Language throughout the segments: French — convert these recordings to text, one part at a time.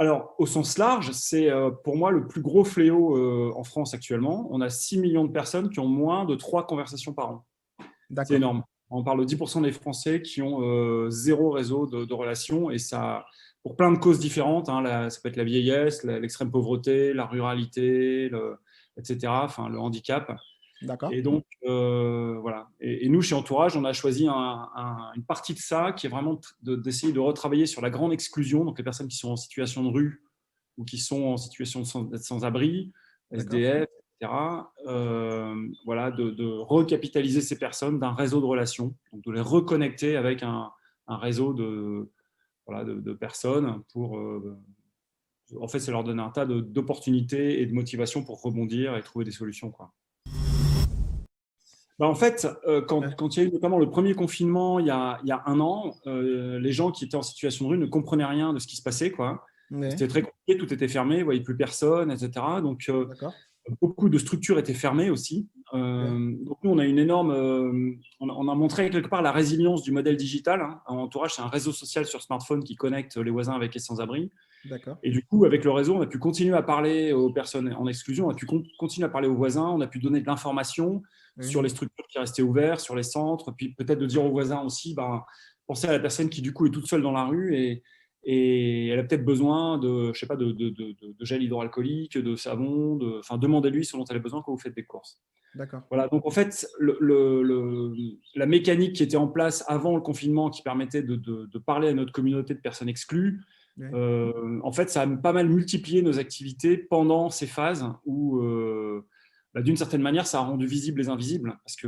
Alors, au sens large, c'est pour moi le plus gros fléau en France actuellement. On a 6 millions de personnes qui ont moins de 3 conversations par an. C'est D'accord. énorme. On parle de 10% des Français qui ont zéro réseau de relations, et ça, pour plein de causes différentes, hein, ça peut être la vieillesse, l'extrême pauvreté, la ruralité, etc., enfin, le handicap. D'accord. Et donc, voilà. Et nous, chez Entourage, on a choisi une partie de ça qui est vraiment d'essayer de retravailler sur la grande exclusion, donc les personnes qui sont en situation de rue ou qui sont en situation d'être sans-abri, D'accord. SDF, etc. Voilà, de recapitaliser ces personnes d'un réseau de relations, donc de les reconnecter avec un réseau voilà, de personnes pour. En fait, ça leur donne un tas d'opportunités et de motivations pour rebondir et trouver des solutions, quoi. En fait, Ouais. quand il y a eu notamment le premier confinement il y a un an, les gens qui étaient en situation de rue ne comprenaient rien de ce qui se passait, quoi. Ouais. C'était très compliqué, tout était fermé, ils ne voyaient plus personne, etc. Donc, D'accord. beaucoup de structures étaient fermées aussi. Ouais. Donc, nous, on a une énorme. On a montré quelque part la résilience du modèle digital, hein. Entourage, c'est un réseau social sur smartphone qui connecte les voisins avec les sans-abri. D'accord. Et du coup, avec le réseau, on a pu continuer à parler aux personnes en exclusion, on a pu continuer à parler aux voisins, on a pu donner de l'information Oui. sur les structures qui restaient ouvertes, sur les centres, puis peut-être de dire aux voisins aussi, ben, pensez à la personne qui du coup est toute seule dans la rue et elle a peut-être besoin de, je sais pas, de gel hydroalcoolique, de savon, enfin, demandez-lui ce dont elle a besoin quand vous faites des courses. D'accord. Voilà, donc en fait, la mécanique qui était en place avant le confinement, qui permettait de parler à notre communauté de personnes exclues, Ouais. en fait, ça a pas mal multiplié nos activités pendant ces phases où, d'une certaine manière, ça a rendu visibles les invisibles. Parce que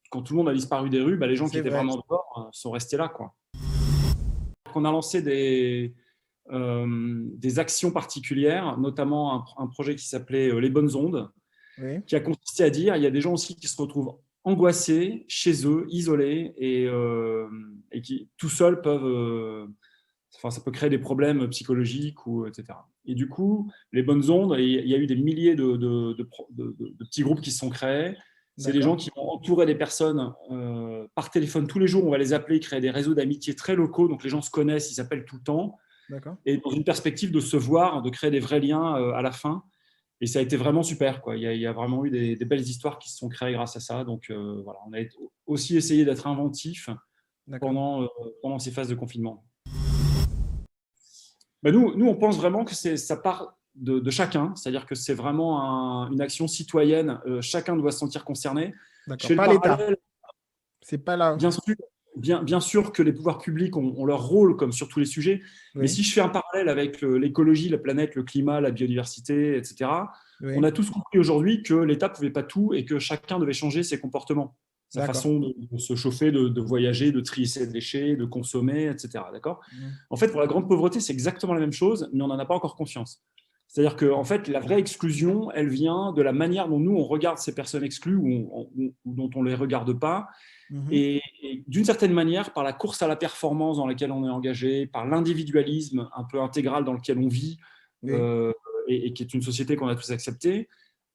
quand tout le monde a disparu des rues, les gens qui C'est étaient vrai. vraiment dehors sont restés là, quoi. On a lancé des actions particulières, notamment un projet qui s'appelait Les Bonnes Ondes, Oui. qui a consisté à dire il y a des gens aussi qui se retrouvent angoissés chez eux, isolés, et qui tout seuls peuvent. Enfin, ça peut créer des problèmes psychologiques, etc. Et du coup, les bonnes ondes, il y a eu des milliers de petits groupes qui se sont créés. C'est des D'accord. gens qui vont entourer des personnes par téléphone tous les jours. On va les appeler, créer des réseaux d'amitié très locaux. Donc les gens se connaissent, ils s'appellent tout le temps. D'accord. Et dans une perspective de se voir, de créer des vrais liens à la fin. Et ça a été vraiment super, quoi. Il y a vraiment eu des belles histoires qui se sont créées grâce à ça. Donc voilà, on a aussi essayé d'être inventif D'accord. pendant ces phases de confinement. Nous, on pense vraiment que ça part de chacun, c'est-à-dire que c'est vraiment une action citoyenne. Chacun doit se sentir concerné. Je D'accord. fais le Pas l'État. parallèle, C'est pas là. bien sûr, bien sûr que les pouvoirs publics ont leur rôle, comme sur tous les sujets, mais Oui. si je fais un parallèle avec l'écologie, la planète, le climat, la biodiversité, etc., on Oui. a tous compris aujourd'hui que l'État ne pouvait pas tout et que chacun devait changer ses comportements, sa D'accord. façon de se chauffer, de voyager, de trier ses déchets, de consommer, etc. D'accord? Mm. En fait, pour la grande pauvreté, c'est exactement la même chose, mais on n'en a pas encore conscience. C'est-à-dire que, en fait, la vraie exclusion, elle vient de la manière dont nous, on regarde ces personnes exclues ou dont on ne les regarde pas. Mhm. Et d'une certaine manière, par la course à la performance dans laquelle on est engagé, par l'individualisme un peu intégral dans lequel on vit, Oui. euh, et qui est une société qu'on a tous acceptée,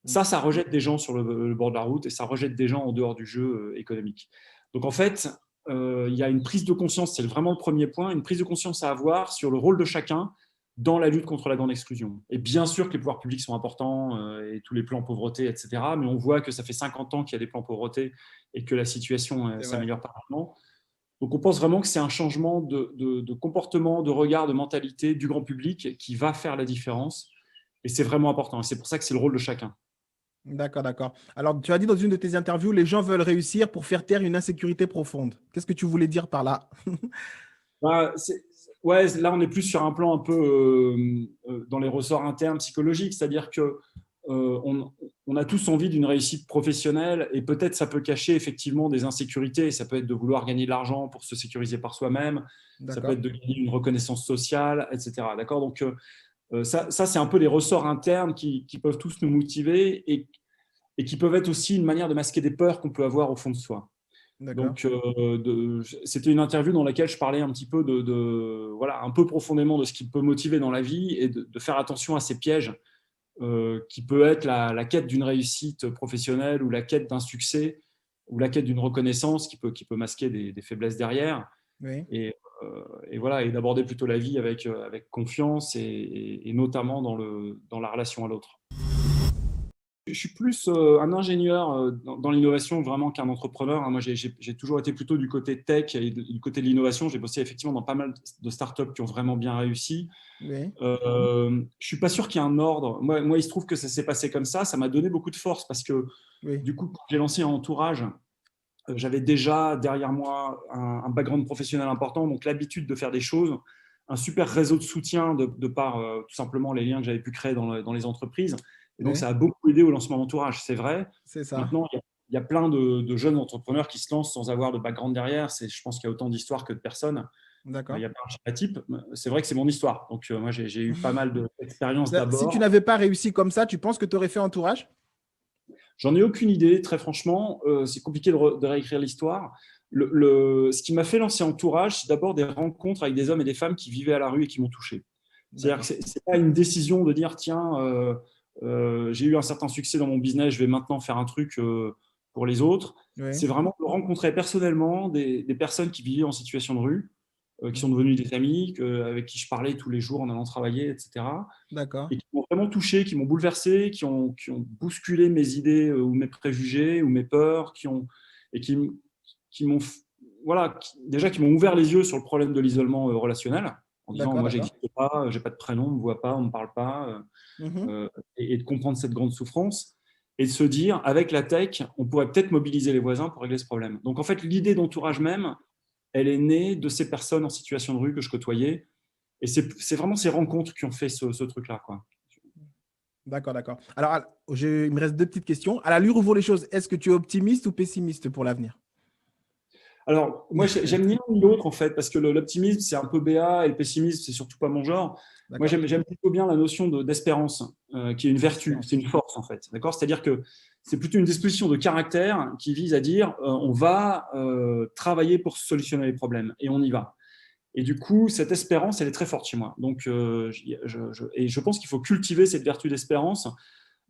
Mm. ça rejette des gens sur le bord de la route et ça rejette des gens en dehors du jeu économique. Donc en fait, il y a une prise de conscience, c'est vraiment le premier point, une prise de conscience à avoir sur le rôle de chacun dans la lutte contre la grande exclusion. Et bien sûr que les pouvoirs publics sont importants et tous les plans pauvreté, etc. Mais on voit que ça fait 50 ans qu'il y a des plans pauvreté et que la situation C'est vrai. s'améliore pas vraiment. Donc on pense vraiment que c'est un changement de comportement, de regard, de mentalité du grand public qui va faire la différence. Et c'est vraiment important. Et c'est pour ça que c'est le rôle de chacun. D'accord, d'accord. Alors, tu as dit dans une de tes interviews, les gens veulent réussir pour faire taire une insécurité profonde. Qu'est-ce que tu voulais dire par là? Bah, ouais, là, on est plus sur un plan un peu dans les ressorts internes psychologiques, c'est-à-dire que on a tous envie d'une réussite professionnelle et peut-être ça peut cacher effectivement des insécurités. Ça peut être de vouloir gagner de l'argent pour se sécuriser par soi-même, ça peut D'accord. être de gagner une reconnaissance sociale, etc. D'accord? Donc, ça c'est un peu les ressorts internes qui peuvent tous nous motiver et qui peuvent être aussi une manière de masquer des peurs qu'on peut avoir au fond de soi. D'accord. Donc, c'était une interview dans laquelle je parlais un petit peu voilà, un peu profondément de ce qui peut motiver dans la vie et de faire attention à ces pièges qui peut être la quête d'une réussite professionnelle ou la quête d'un succès ou la quête d'une reconnaissance qui peut masquer des faiblesses derrière. Oui. Et et voilà, et d'aborder plutôt la vie avec confiance et notamment dans la relation à l'autre. Je suis plus un ingénieur dans l'innovation vraiment qu'un entrepreneur, hein. Moi, j'ai toujours été plutôt du côté tech et du côté de l'innovation. J'ai bossé effectivement dans pas mal de startups qui ont vraiment bien réussi. Oui, Je suis pas sûr qu'il y ait un ordre. Moi, il se trouve que ça s'est passé comme ça. Ça m'a donné beaucoup de force parce que oui, du coup, quand j'ai lancé un entourage, j'avais déjà derrière moi un background professionnel important, donc l'habitude de faire des choses, un super réseau de soutien de par tout simplement les liens que j'avais pu créer dans les entreprises. Et donc, oui, ça a beaucoup aidé au lancement d'entourage, c'est vrai. c'est ça. Maintenant, il y a plein de jeunes entrepreneurs qui se lancent sans avoir de background derrière. Je pense qu'il y a autant d'histoires que de personnes. Il D'accord. n'y a pas un schématype. C'est vrai que c'est mon histoire. Donc, moi, j'ai eu pas mal d'expériences Si tu d'abord. n'avais pas réussi comme ça, tu penses que tu aurais fait entourage? J'en ai aucune idée, très franchement. C'est compliqué de réécrire l'histoire. Ce qui m'a fait lancer Entourage, c'est d'abord des rencontres avec des hommes et des femmes qui vivaient à la rue et qui m'ont touché. C'est-à-dire que D'accord. ce n'est pas une décision de dire, tiens, j'ai eu un certain succès dans mon business, je vais maintenant faire un truc pour les autres. Oui. C'est vraiment de rencontrer personnellement des personnes qui vivaient en situation de rue, qui sont Mhm. devenues des amis, avec qui je parlais tous les jours en allant travailler, etc. D'accord. Et qui m'ont vraiment touché, qui m'ont bouleversé, qui ont bousculé mes idées ou mes préjugés ou mes peurs, et qui m'ont, voilà, déjà qui m'ont ouvert les yeux sur le problème de l'isolement relationnel, en disant, D'accord, moi, d'accord. j'existe pas, j'ai pas de prénom, on me voit pas, on me parle pas, Mhm. et de comprendre cette grande souffrance, et de se dire, avec la tech, on pourrait peut-être mobiliser les voisins pour régler ce problème. Donc, en fait, l'idée d'entourage même, elle est née de ces personnes en situation de rue que je côtoyais, et c'est vraiment ces rencontres qui ont fait ce truc-là, quoi. D'accord, d'accord. Alors, il me reste deux petites questions. À l'allure où vont les choses, est-ce que tu es optimiste ou pessimiste pour l'avenir? Alors, moi, j'aime ni l'un ni l'autre, en fait, parce que l'optimisme, c'est un peu béat, et le pessimisme, c'est surtout pas mon genre. Moi, D'accord. j'aime plutôt bien la notion d'espérance, qui est une vertu, c'est Espérance. une force, en fait. D'accord? C'est-à-dire que c'est plutôt une disposition de caractère qui vise à dire on va travailler pour solutionner les problèmes, et on y va. Et du coup, cette espérance, elle est très forte chez moi. Donc, et je pense qu'il faut cultiver cette vertu d'espérance,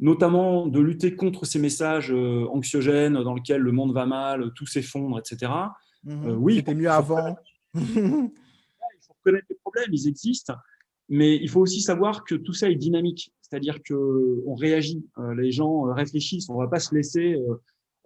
notamment de lutter contre ces messages anxiogènes dans lesquels le monde va mal, tout s'effondre, etc. Mhm. Oui, C'était mieux avant. il faut reconnaître les problèmes, ils existent, mais il faut aussi savoir que tout ça est dynamique, c'est-à-dire qu'on réagit, les gens réfléchissent, on ne va pas se laisser,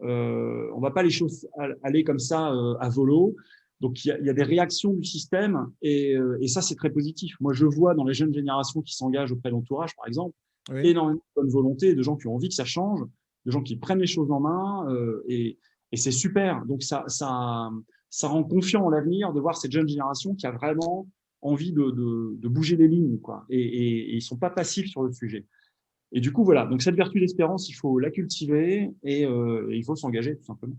on ne va pas les choses aller comme ça à volo. Donc, il y a des réactions du système et ça, c'est très positif. Moi, je vois dans les jeunes générations qui s'engagent auprès de l'entourage, par exemple, Oui. énormément de bonne volonté, de gens qui ont envie que ça change, de gens qui prennent les choses en main et c'est super. Donc, ça rend confiant en l'avenir de voir cette jeune génération qui a vraiment envie de bouger les lignes, quoi. Et ils ne sont pas passifs sur le sujet. Et du coup, voilà. Donc, cette vertu d'espérance, il faut la cultiver et il faut s'engager, tout simplement.